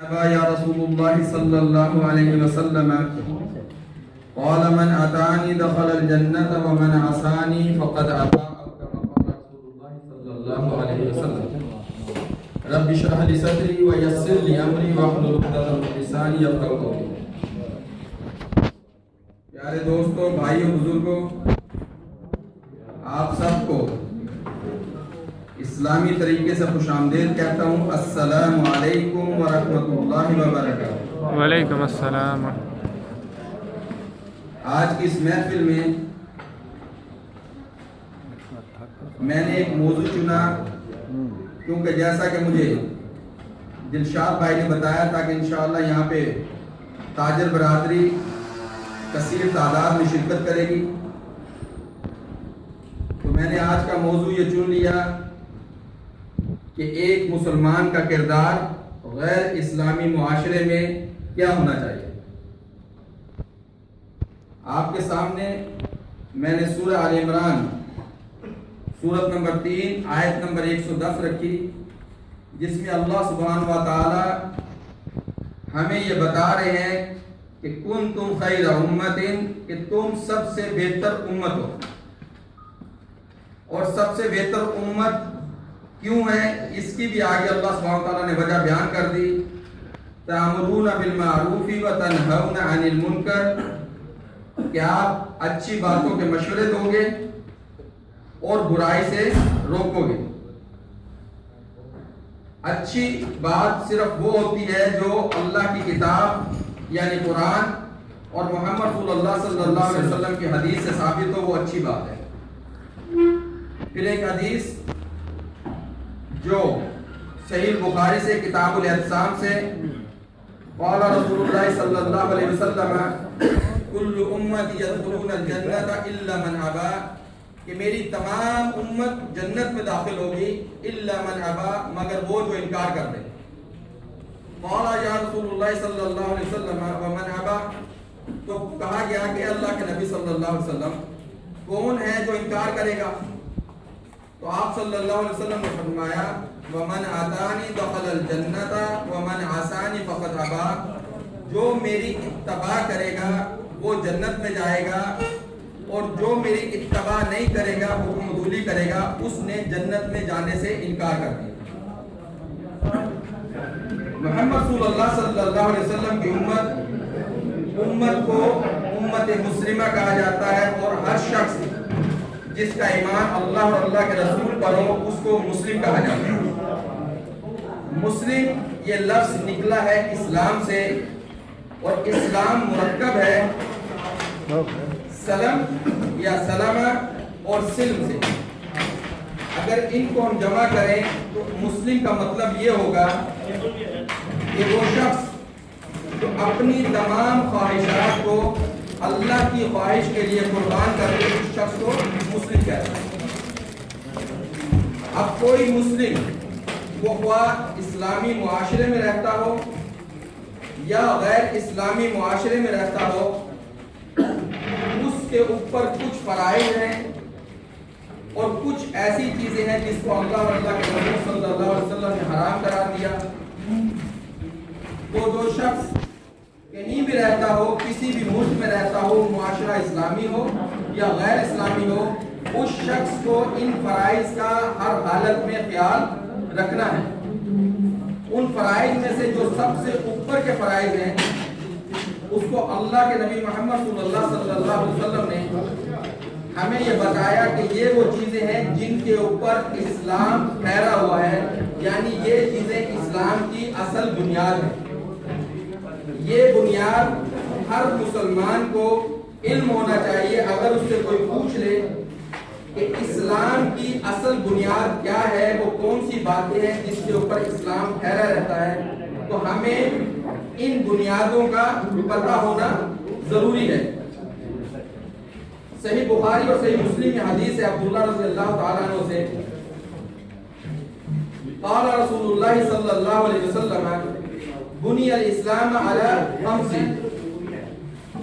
يا رسول الله صلى الله عليه وسلم قال من أطاعني دخل الجنة ومن عصاني فقد أبى أو كما قال رسول الله صلى الله عليه وسلم رب اشرح لي صدري ويسر لي أمري واحلل عقدة من لساني يفقهوا قولي. پیارے دوستوں، بھائیوں، بزرگوں، آپ سب کو اسلامی طریقے سے خوش آمدید کہتا ہوں. السلام علیکم ورحمۃ اللہ وبرکاتہ. وعلیکم السلام. آج کی اس محفل میں نے ایک موضوع چنا کیونکہ جیسا کہ مجھے دلشاد بھائی نے بتایا تھا کہ انشاءاللہ یہاں پہ تاجر برادری کثیر تعداد میں شرکت کرے گی، تو میں نے آج کا موضوع یہ چن لیا کہ ایک مسلمان کا کردار غیر اسلامی معاشرے میں کیا ہونا چاہیے. آپ کے سامنے میں نے سورہ آل عمران سورت نمبر 3 آیت نمبر 110 رکھی، جس میں اللہ سبحانہ و تعالی ہمیں یہ بتا رہے ہیں کہ کنتم خیر امت، کہ تم سب سے بہتر امت ہو. اور سب سے بہتر امت کیوں ہے، اس کی بھی آگے اللہ سبحانہ وتعالیٰ نے وجہ بیان کر دی. تأمرون بالمعروف وتنہون عن المنکر، کہ آپ اچھی باتوں کے مشورے دو گے اور برائی سے روکو گے. اچھی بات صرف وہ ہوتی ہے جو اللہ کی کتاب یعنی قرآن اور محمد صلی اللہ علیہ وسلم کی حدیث سے ثابت ہو، وہ اچھی بات ہے. پھر ایک حدیث جو صحیح بخاری سے کتاب الاعتصام سے، قال رسول اللہ صلی اللہ علیہ وسلم کل امتی یدخلون الجنة الا من ابا، کہ میری تمام امت جنت میں داخل ہوگی الا من ابا، مگر وہ جو انکار کر دے. قال یا رسول اللہ صلی اللہ علیہ وسلم ومن ابا، تو کہا گیا کہ اللہ کے نبی صلی اللہ علیہ وسلم کون ہے جو انکار کرے گا؟ تو آپ صلی اللہ علیہ وسلم نے فرمایا وَمَنْ عَطَانِي دَخَلَ الْجَنَّةَ وَمَنْ عَصَانِي فَقَدْ أَبَى، جو میری اتباع کرے گا وہ جنت میں جائے گا، اور جو میری اتباع نہیں کرے گا، حکم عدولی کرے گا، اس نے جنت میں جانے سے انکار کر دیا. محمد صلی اللہ علیہ وسلم کی امت کو امت مسلمہ کہا جاتا ہے، اور ہر شخص جس کا ایمان اللہ اور اللہ کے رسول پر ہو اس کو مسلم کہا جاتا ہے. مسلم یہ لفظ نکلا ہے اسلام سے، اور اسلام مرکب ہے سلم یا سلامہ اور سلم سے. اگر ان کو ہم جمع کریں تو مسلم کا مطلب یہ ہوگا کہ وہ شخص جو اپنی تمام خواہشات کو اللہ کی خواہش کے لیے قربان کر کے اس شخص کو مسلم کہتا ہے. اب کوئی مسلم وہ خواہ اسلامی معاشرے میں رہتا ہو یا غیر اسلامی معاشرے میں رہتا ہو، اس کے اوپر کچھ فرائض ہیں اور کچھ ایسی چیزیں ہیں جس کو اللہ اور اللہ کے رسول صلی اللہ علیہ وسلم نے حرام قرار دیا. وہ جو شخص کہیں بھی رہتا ہو، کسی بھی ملک میں رہتا ہو، معاشرہ اسلامی ہو یا غیر اسلامی ہو، اس شخص کو ان فرائض کا ہر حالت میں خیال رکھنا ہے. ان فرائض میں سے جو سب سے اوپر کے فرائض ہیں اس کو اللہ کے نبی محمد صلی اللہ علیہ وسلم نے ہمیں یہ بتایا کہ یہ وہ چیزیں ہیں جن کے اوپر اسلام ٹھہرا ہوا ہے، یعنی یہ چیزیں اسلام کی اصل بنیاد ہے. یہ بنیاد ہر مسلمان کو علم ہونا چاہیے. اگر اس سے کوئی پوچھ لے کہ اسلام کی اصل بنیاد کیا ہے، وہ کون سی باتیں ہیں جس کے اوپر اسلام ٹھہرا رہتا ہے، تو ہمیں ان بنیادوں کا پتہ ہونا ضروری ہے. صحیح بخاری اور صحیح مسلم میں حدیث ہے عبداللہ رضی اللہ تعالیٰ عنہ سے، قال رسول اللہ صلی اللہ علیہ وسلم بنی الاسلام علی خمس،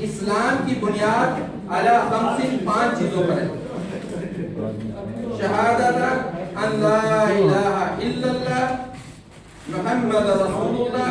اسلام کی بنیاد علی خمس، 5 چیزوں پر ہے. شہادت ان لا الہ الا اللہ محمد رسول اللہ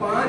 5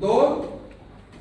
2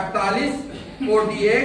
48, 48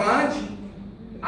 5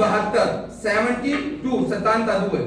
72 72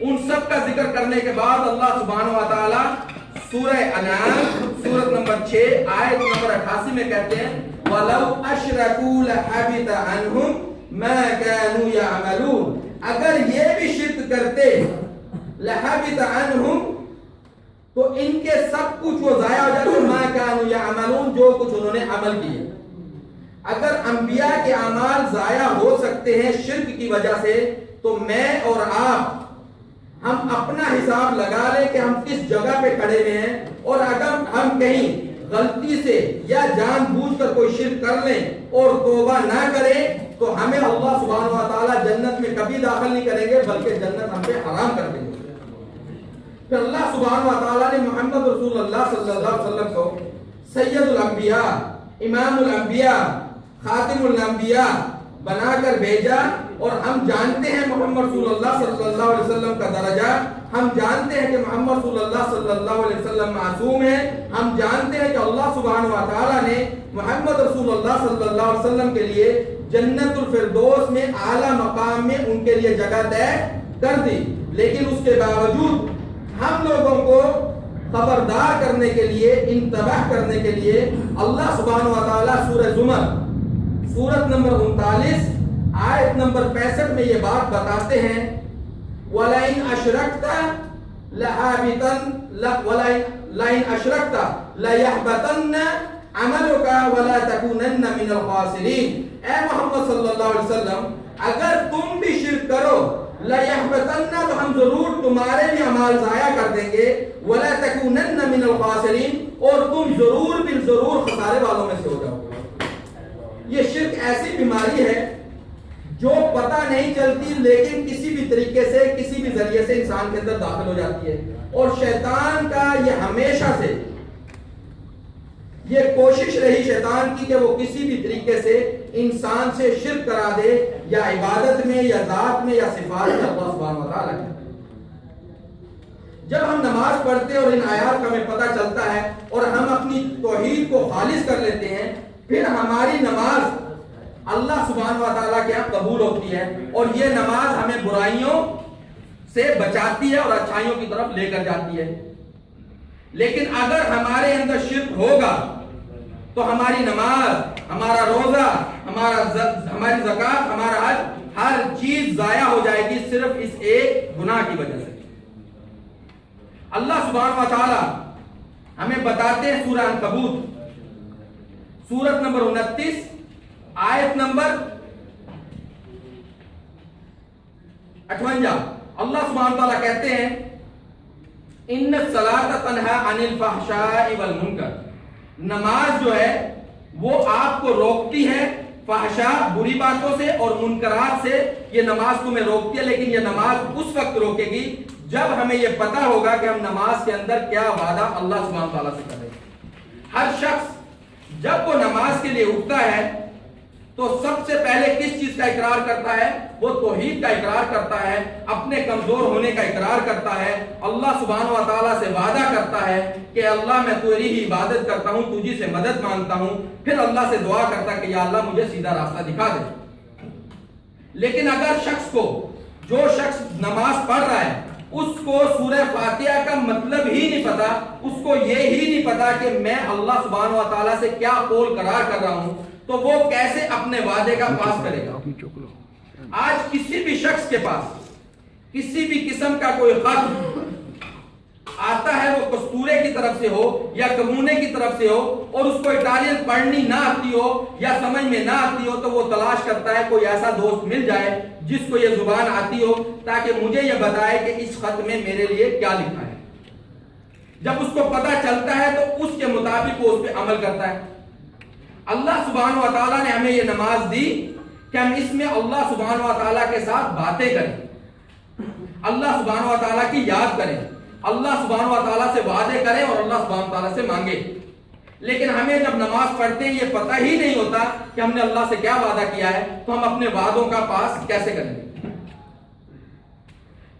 ان سب کا ذکر کرنے کے بعد اللہ سبحانہ و تعالی سورہ انعام سورت نمبر 6 آیت نمبر 88 میں کہتے ہیں وَلَوْ أَشْرَكُوا لَحَبِطَ عَنْهُمْ مَا كَانُوا يَعْمَلُونَ، اگر یہ بھی شرک کرتے لَحَبِطَ عَنْهُمْ تو ان کے سب کچھ وہ ضائع ہو جاتے مَا كَانُوا يَعْمَلُونَ، جو کچھ انہوں نے عمل کیے۔ اگر انبیاء کے اعمال ضائع ہو سکتے ہیں شرک کی وجہ سے، تو میں اور آپ ہم اپنا حساب لگا لیں کہ ہم کس جگہ پہ کھڑے ہوئے ہیں، اور اگر ہم کہیں غلطی سے یا جان بوجھ کر کوئی شرک کر لیں اور توبہ نہ کریں تو ہمیں اللہ سبحانہ و تعالیٰ جنت میں کبھی داخل نہیں کریں گے، بلکہ جنت ہم پہ حرام کر دیں گے۔ پھر اللہ سبحانہ و تعالیٰ نے محمد رسول اللہ صلی اللہ علیہ وسلم کو سید الانبیاء، امام الانبیاء، خاتم الانبیاء بنا کر بھیجا، اور ہم جانتے ہیں محمد رسول اللہ صلی اللہ علیہ وسلم کا درجہ، ہم جانتے ہیں کہ محمد رسول اللہ صلی اللہ علیہ وسلم معصوم ہے، ہم جانتے ہیں کہ اللہ سبحانہ و تعالیٰ نے محمد رسول اللہ صلی اللہ علیہ وسلم کے لیے جنت الفردوس میں اعلیٰ مقام میں ان کے لیے جگہ طے کر دی، لیکن اس کے باوجود ہم لوگوں کو خبردار کرنے کے لیے، انتباہ کرنے کے لیے اللہ سبحانہ و تعالیٰ سورہ زمر سورت نمبر 39 آیت نمبر 65 میں یہ بات بتاتے ہیں وَلَئِنْ أَشْرَكْتَ لَئِنْ أَشْرَكْتَ لَيَحْبَطَنَّ عَمَلُكَ وَلَا تَكُونَنَّ مِنَ الْخَاسِرِينَ۔ اے محمد صلی اللہ علیہ وسلم، اگر تم بھی شرک کرو لَيَحْبَطَنَّ، تو ہم ضرور تمہارے بھی اعمال ضائع کر دیں گے، وَلَا تَكُونَنَّ مِنَ الْخَاسِرِينَ، اور تم ضرور بالضرور خسارے والوں میں سے ہو جاؤ گے۔ یہ شرک ایسی بیماری ہے جو پتہ نہیں چلتی، لیکن کسی بھی طریقے سے، کسی بھی ذریعے سے انسان کے اندر داخل ہو جاتی ہے، اور شیطان کا یہ ہمیشہ سے یہ کوشش رہی شیطان کی کہ وہ کسی بھی طریقے سے انسان سے شرک کرا دے، یا عبادت میں یا ذات میں یا صفات میں اللہ سبحانہ و تعالیٰ کی۔ جب ہم نماز پڑھتے ہیں اور ان آیات کا ہمیں پتہ چلتا ہے اور ہم اپنی توحید کو خالص کر لیتے ہیں، پھر ہماری نماز اللہ سبحانہ و تعالیٰ کے یہاں قبول ہوتی ہے، اور یہ نماز ہمیں برائیوں سے بچاتی ہے اور اچھائیوں کی طرف لے کر جاتی ہے۔ لیکن اگر ہمارے اندر شرک ہوگا تو ہماری نماز، ہمارا روزہ، ہماری زکوٰۃ، ہمارا حج، ہر چیز ضائع ہو جائے گی صرف اس ایک گناہ کی وجہ سے۔ اللہ سبحانہ و تعالیٰ ہمیں بتاتے ہیں سورہ عنکبوت سورت نمبر 29 آیت نمبر 58، اللہ سبحانہ تعالیٰ کہتے ہیں ان الصلاۃ تنہی عن الفحشاء والمنکر، نماز جو ہے وہ آپ کو روکتی ہے فحشاء، بری باتوں سے، اور منکرات سے یہ نماز تمہیں روکتی ہے، لیکن یہ نماز اس وقت روکے گی جب ہمیں یہ پتا ہوگا کہ ہم نماز کے اندر کیا وعدہ اللہ سبحانہ تعالیٰ سے کر رہے ہیں۔ ہر شخص جب وہ نماز کے لیے اٹھتا ہے تو سب سے پہلے کس چیز کا اقرار کرتا ہے؟ وہ توحید کا اقرار کرتا ہے، اپنے کمزور ہونے کا اقرار کرتا ہے، اللہ سبحانہ و تعالیٰ سے وعدہ کرتا ہے کہ اللہ میں تیری ہی عبادت کرتا ہوں، تجھی سے مدد مانگتا ہوں، پھر اللہ سے دعا کرتا کہ یا اللہ مجھے سیدھا راستہ دکھا دے۔ لیکن اگر جو شخص نماز پڑھ رہا ہے اس کو سورہ فاتحہ کا مطلب ہی نہیں پتا، اس کو یہ ہی نہیں پتا کہ میں اللہ سبحانہ و تعالیٰ سے کیا قول قرار کر رہا ہوں، تو وہ کیسے اپنے وعدے کا پاس کرے گا؟ آج کسی بھی شخص کے پاس کسی بھی قسم کا کوئی خط آتا ہے، وہ کستورے کی طرف سے ہو یا کمونے کی طرف سے ہو، اور اس کو اٹالین پڑھنی نہ آتی ہو یا سمجھ میں نہ آتی ہو، تو وہ تلاش کرتا ہے کوئی ایسا دوست مل جائے جس کو یہ زبان آتی ہو تاکہ مجھے یہ بتائے کہ اس خط میں میرے لیے کیا لکھا ہے۔ جب اس کو پتہ چلتا ہے تو اس کے مطابق وہ اس پہ عمل کرتا ہے۔ اللہ سبحانہ و تعالیٰ نے ہمیں یہ نماز دی کہ ہم اس میں اللہ سبحانہ و تعالیٰ کے ساتھ باتیں کریں، اللہ سبحانہ و تعالیٰ کی یاد کریں، اللہ سبحانہ و تعالیٰ سے وعدے کریں اور اللہ سبحانہ و تعالیٰ سے مانگے۔ لیکن ہمیں جب نماز پڑھتے ہیں یہ پتہ ہی نہیں ہوتا کہ ہم نے اللہ سے کیا وعدہ کیا ہے، تو ہم اپنے وعدوں کا پاس کیسے کریں گے؟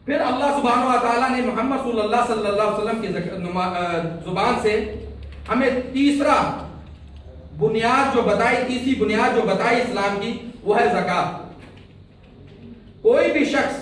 پھر اللہ سبحانہ و تعالیٰ نے محمد صلی اللہ علیہ وسلم کی زبان سے ہمیں تیسرا بنیاد جو بتائی، تیسری بنیاد جو بتائی اسلام کی، وہ ہے زکوٰۃ۔ کوئی بھی شخص